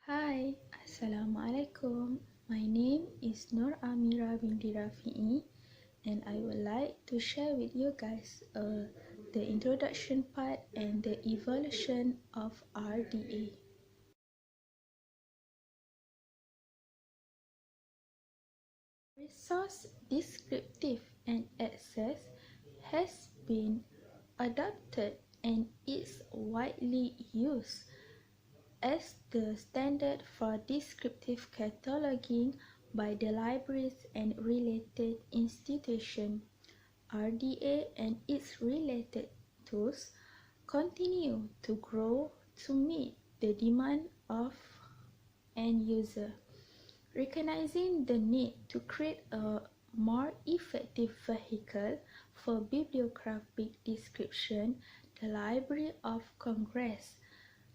Hi, Assalamualaikum. My name is Nur Amira binti Rafi'i, and I would like to share with you guys the introduction part and the evolution of RDA. Resource descriptive and access has been adopted and is widely used as the standard for descriptive cataloging by the libraries and related institutions. RDA and its related tools continue to grow to meet the demand of end user. Recognizing the need to create a more effective vehicle for bibliographic description, the Library of Congress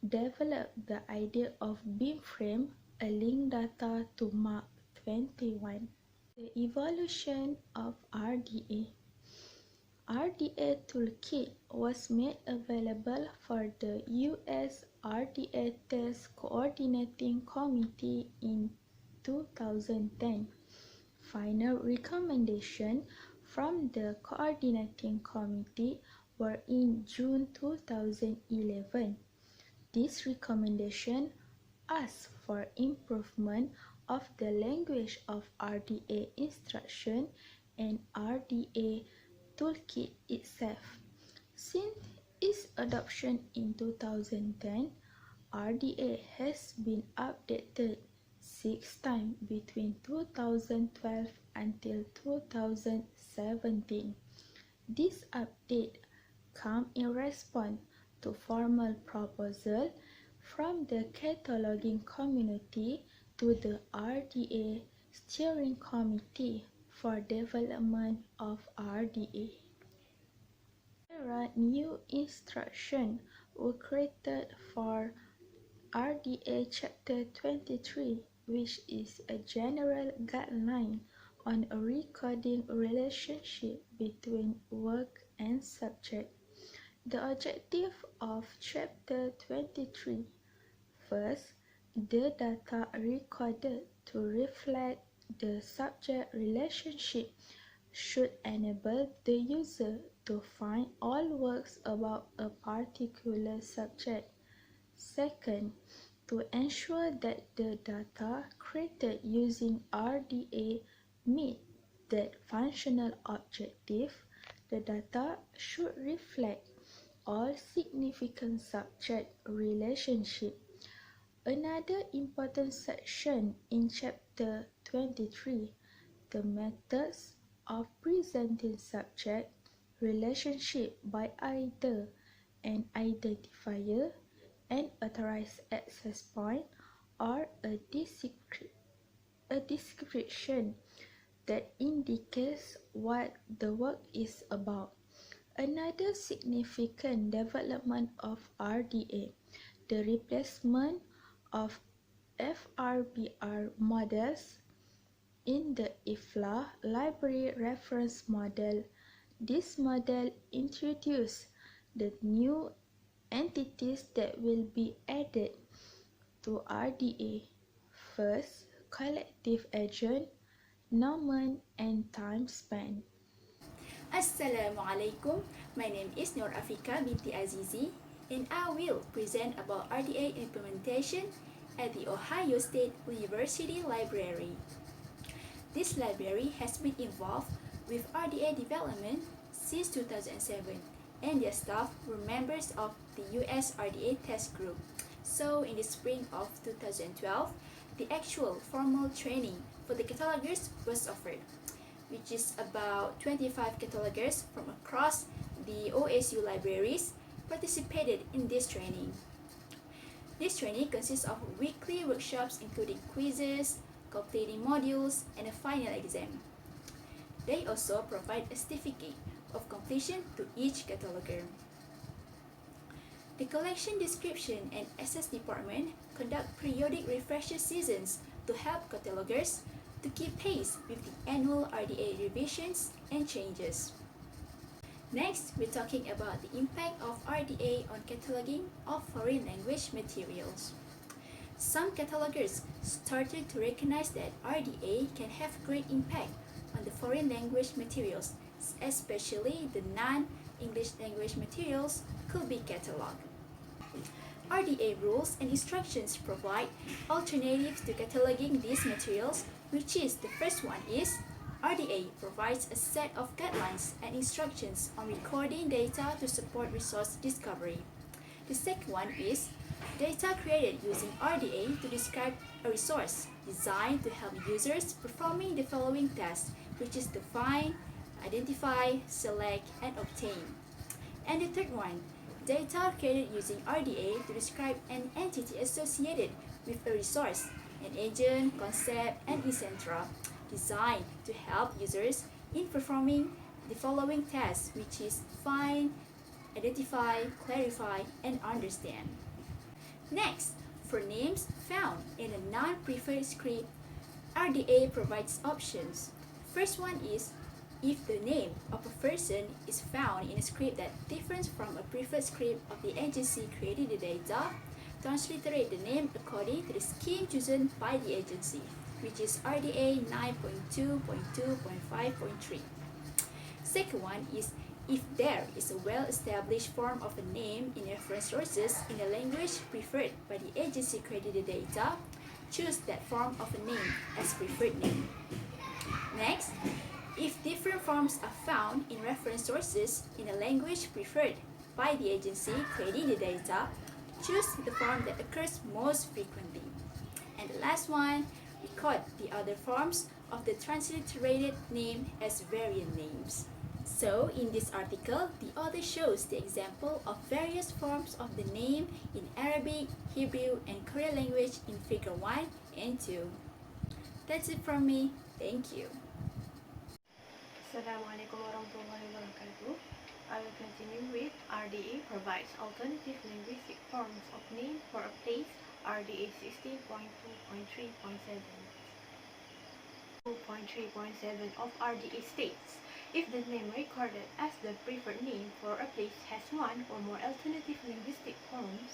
developed the idea of BIBFRAME, a link data to Mark 21. The evolution of RDA. RDA Toolkit was made available for the US RDA Test Coordinating Committee in 2010. Final recommendations from the Coordinating Committee were in June 2011. This recommendation asked for improvement of the language of RDA instruction and RDA toolkit itself. Since its adoption in 2010, RDA has been updated 6 times between 2012 until 2017. This update comes in response to formal proposal from the cataloging community to the RDA Steering Committee for Development of RDA. New instructions were created for RDA Chapter 23, which is a general guideline on a recording relationship between work and subject. The objective of Chapter 23: first, the data recorded to reflect the subject relationship should enable the user to find all works about a particular subject. Second, to ensure that the data created using RDA meet that functional objective, the data should reflect all significant subject relationship. Another important section in Chapter 23, the methods of presenting subject relationship by either an identifier, an authorized access point, or a description that indicates what the work is about. Another significant development of RDA, the replacement of FRBR models in the IFLA library reference model. This model introduces the new entities that will be added to RDA. First, collective agent, nomen, and time span. Assalamualaikum. My name is Nur Afika binti Azizi, and I will present about RDA implementation at the Ohio State University Library. This library has been involved with RDA development since 2007, and their staff were members of the US RDA test group. So in the spring of 2012, the actual formal training for the catalogers was offered, which is about 25 catalogers from across the OSU libraries participated in this training. This training consists of weekly workshops including quizzes, completing modules, and a final exam. They also provide a certificate of completion to each cataloger. The Collection Description and Access Department conduct periodic refresher seasons to help catalogers to keep pace with the annual RDA revisions and changes. Next, we're talking about the impact of RDA on cataloging of foreign language materials. Some catalogers started to recognize that RDA can have great impact on the foreign language materials, especially the non-English language materials could be cataloged. RDA rules and instructions provide alternatives to cataloging these materials, which is the first one is RDA provides a set of guidelines and instructions on recording data to support resource discovery. The second one is data created using RDA to describe a resource designed to help users performing the following tasks, which is to find, identify, select, and obtain. And the third one, data created using RDA to describe an entity associated with a resource, an agent, concept, and etc., designed to help users in performing the following tasks, which is find, identify, clarify, and understand. Next, for names found in a non-preferred script, RDA provides options. First one is if the name of a person is found in a script that differs from a preferred script of the agency creating the data, transliterate the name according to the scheme chosen by the agency, which is RDA 9.2.2.5.3. Second one is if there is a well-established form of a name in reference sources in the language preferred by the agency creating the data, choose that form of a name as preferred name. Next, if different forms are found in reference sources in a language preferred by the agency creating the data, choose the form that occurs most frequently. And the last one, record the other forms of the transliterated name as variant names. So, in this article, the author shows the example of various forms of the name in Arabic, Hebrew, and Korean language in Figure 1 and 2. That's it from me. Thank you. Assalamualaikum warahmatullahi wabarakatuh. I will continue with RDA provides alternative linguistic forms of name for a place, RDA 16.2.3.7. 2.3.7 of RDA states, if the name recorded as the preferred name for a place has one or more alternative linguistic forms,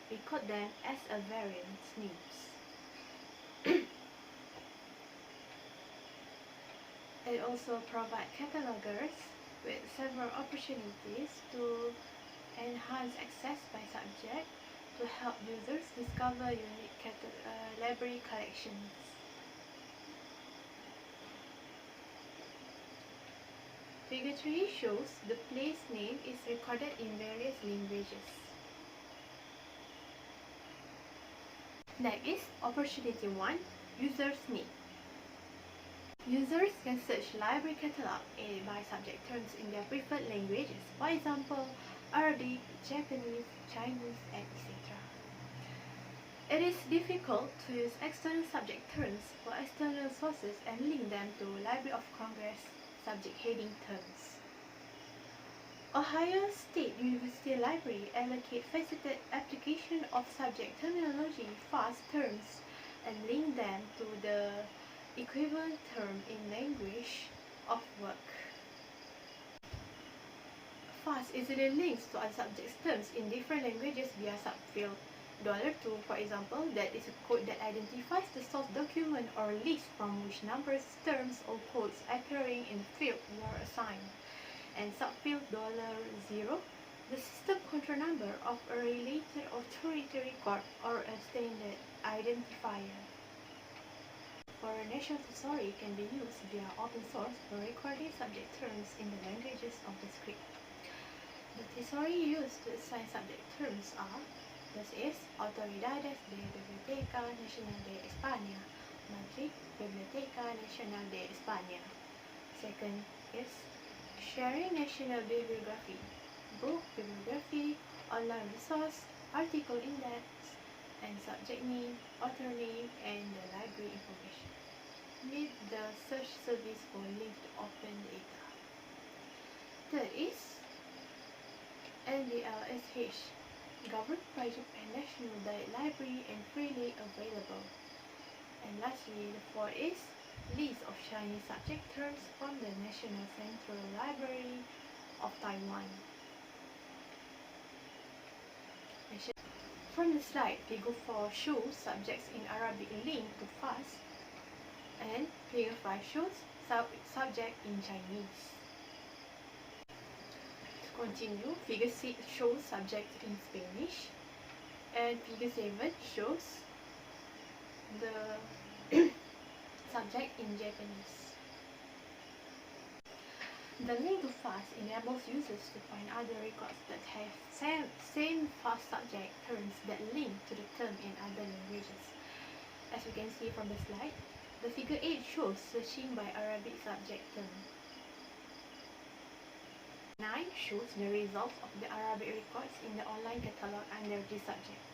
record them as a variant names. It also provides catalogers with several opportunities to enhance access by subject to help users discover unique library collections. Figure 3 shows the place name is recorded in various languages. Next is opportunity 1, users name. Users can search library catalog by subject terms in their preferred languages, for example, Arabic, Japanese, Chinese, etc. It is difficult to use external subject terms for external sources and link them to Library of Congress subject heading terms. Ohio State University Library allocate faceted application of subject terminology fast terms and link them to the equivalent term in language of work. FAST easily links to other subject terms in different languages via subfield. $2, for example, that is a code that identifies the source document or list from which numbers, terms, or codes appearing in the field were assigned. And subfield $0, the system control number of a related authority record or a standard identifier. For a national thesaurus can be used via open source for recording subject terms in the languages of the script. The thesaurus used to assign subject terms are: first is Autoridades de Biblioteca Nacional de España, Madrid, Biblioteca Nacional de España. Second is Sharing National Bibliography, Book Bibliography, Online Resource, Article Index, and subject name, author name, and the library information. Need the search service for linked open data. Third is LDLSH, governed by Japan National Library and freely available. And lastly, the fourth is list of Chinese subject terms from the National Central Library of Taiwan. From the slide, Figure 4 shows subjects in Arabic linked to fast, and Figure 5 shows subject in Chinese. To continue, Figure 6 shows subjects in Spanish, and Figure 7 shows the subject in Japanese. The link to fast enables users to find other records that have same fast subject terms that link to the term in other languages. As you can see from the slide, the Figure 8 shows searching by Arabic subject term. 9 shows the results of the Arabic records in the online catalog under this subject.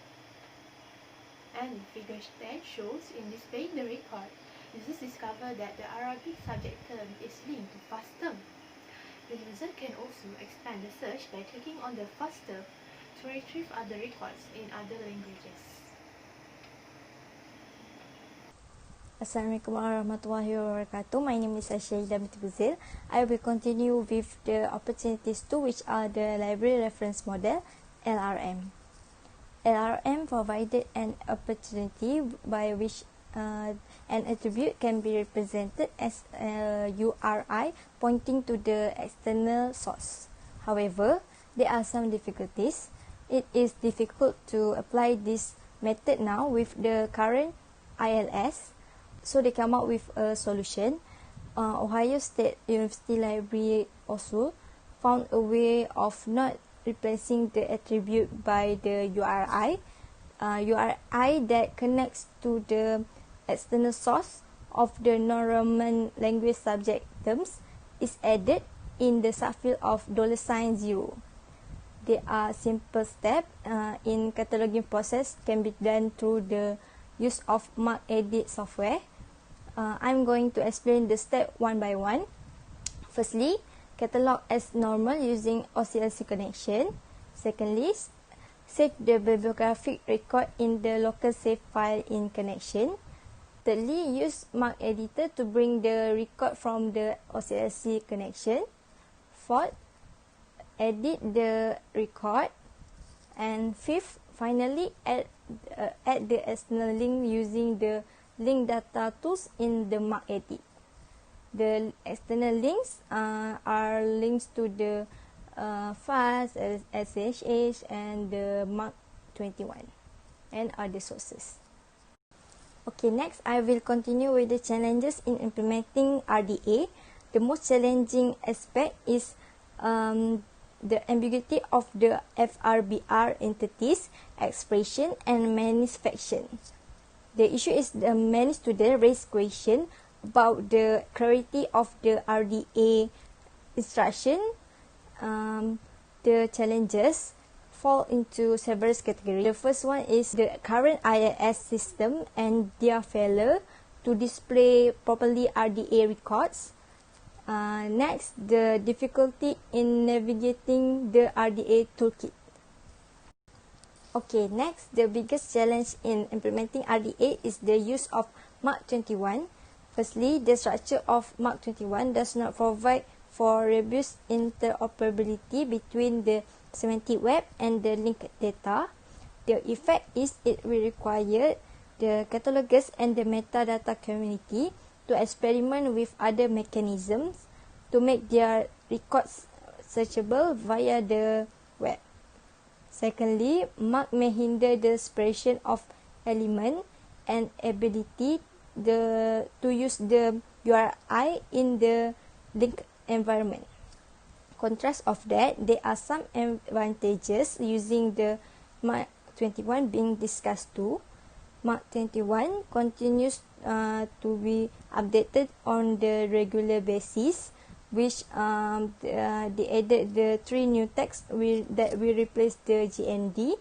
And Figure 10 shows in displaying the record, users discover that the Arabic subject term is linked to fast term. The user can also expand the search by clicking on the fast term to retrieve other records in other languages. Assalamualaikum warahmatullahi wabarakatuh. My name is Ashayda Mitbuzil. I will continue with the opportunities 2, which are the Library Reference Model, LRM. LRM provided an opportunity by which an attribute can be represented as a URI pointing to the external source. However, there are some difficulties. It is difficult to apply this method now with the current ILS. So they come up with a solution. Ohio State University Library also found a way of not replacing the attribute by the URI that connects to the external source of the non-Roman language subject terms is added in the subfield of $0. There are simple steps in cataloging process can be done through the use of MarkEdit software. I'm going to explain the step one by one. Firstly, catalog as normal using OCLC connection. Secondly, save the bibliographic record in the local save file in connection. Thirdly, use MarkEditor to bring the record from the OCLC connection. Fourth, edit the record. And fifth, finally, add the external link using the link data tools in the MarkEdit. The external links are links to the FAST, SHH, and the Mark 21 and other sources. Okay, next I will continue with the challenges in implementing RDA. The most challenging aspect is the ambiguity of the FRBR entities, expression, and manifestation. The issue is many students raise question about the clarity of the RDA instruction. The challenges fall into several categories. The first one is the current IIS system and their failure to display properly RDA records. Next, the difficulty in navigating the RDA toolkit. Okay, next, the biggest challenge in implementing RDA is the use of Mark 21. Firstly, the structure of Mark 21 does not provide for robust interoperability between the semantic web and the linked data. The effect is it will require the catalogers and the metadata community to experiment with other mechanisms to make their records searchable via the web. Secondly, Mark may hinder the separation of element and ability to use the URI in the linked environment. Contrast of that, there are some advantages using the Mark 21 being discussed too. Mark 21 continues to be updated on the regular basis, which they added the 3 new texts that will replace the GND.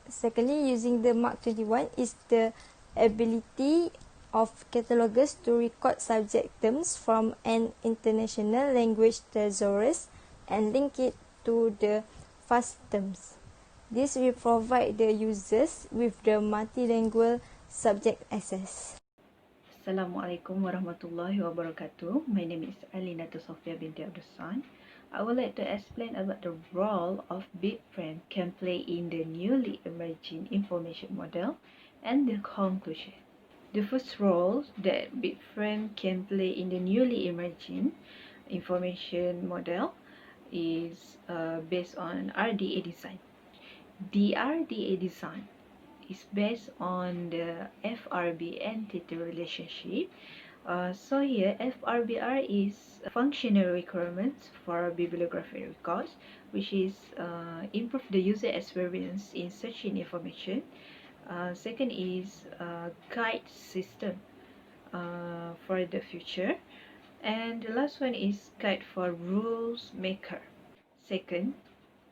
Secondly, using the Mark 21 is the ability of catalogers to record subject terms from an international language thesaurus and link it to the FAST terms. This will provide the users with the multilingual subject access. Assalamualaikum warahmatullahi wabarakatuh. My name is Alina Dr. Sofia binti Abdussan. I would like to explain about the role of BIBFRAME can play in the newly emerging information model and the conclusion. The first role that BIBFRAME can play in the newly emerging information model is based on RDA design. The RDA design is based on the FRB entity relationship. So here FRBR is functional requirements for bibliographic records, which is improve the user experience in searching information. Second is guide system for the future, and the last one is guide for rules maker. Second,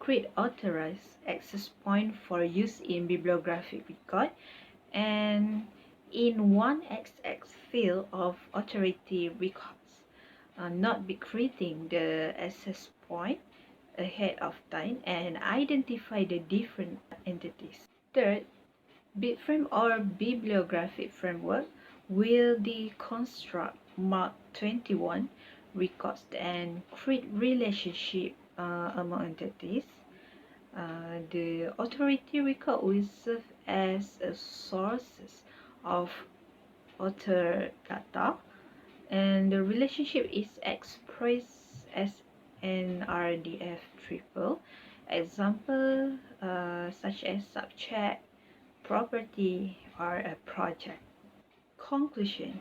create authorized access point for use in bibliographic record, and in one XX field of authority records, not be creating the access point ahead of time and identify the different entities. Third, BIBFRAME or bibliographic framework will deconstruct Mark 21 records and create relationship among entities. The authority record will serve as a source of author data, and the relationship is expressed as an RDF triple. Example such as subject, property, or a project. Conclusion.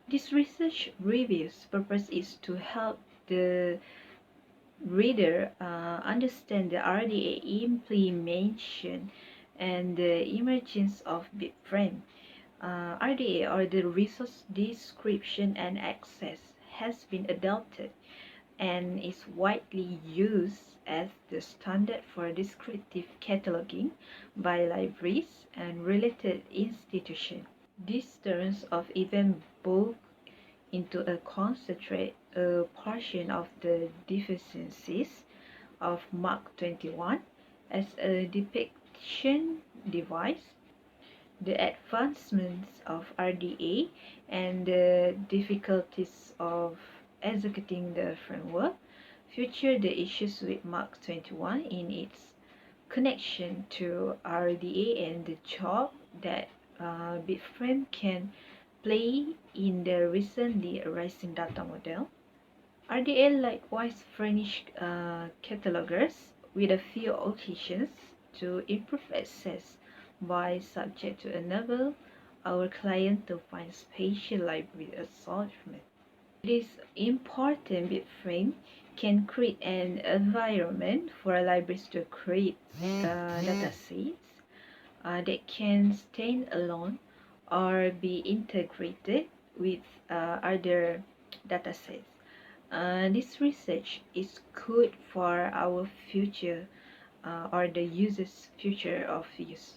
This research review's purpose is to help the reader understand the RDA implementation and the emergence of BIBFRAME. RDA, or the Resource Description and Access, has been adopted and is widely used as the standard for descriptive cataloging by libraries and related institutions. This turns of event book into a concentrate a portion of the deficiencies of Mark 21 as a depiction device. The advancements of RDA and the difficulties of executing the framework feature the issues with Mark 21 in its connection to RDA and the job that BIBFRAME can play in the recently arising data model. RDA likewise furnished catalogers with a few occasions to improve access by subject to enable our client to find spatial library assortment. It is important BIBFRAME can create an environment for libraries to create datasets that can stand alone or be integrated with other datasets. This research is good for our future or the user's future of use.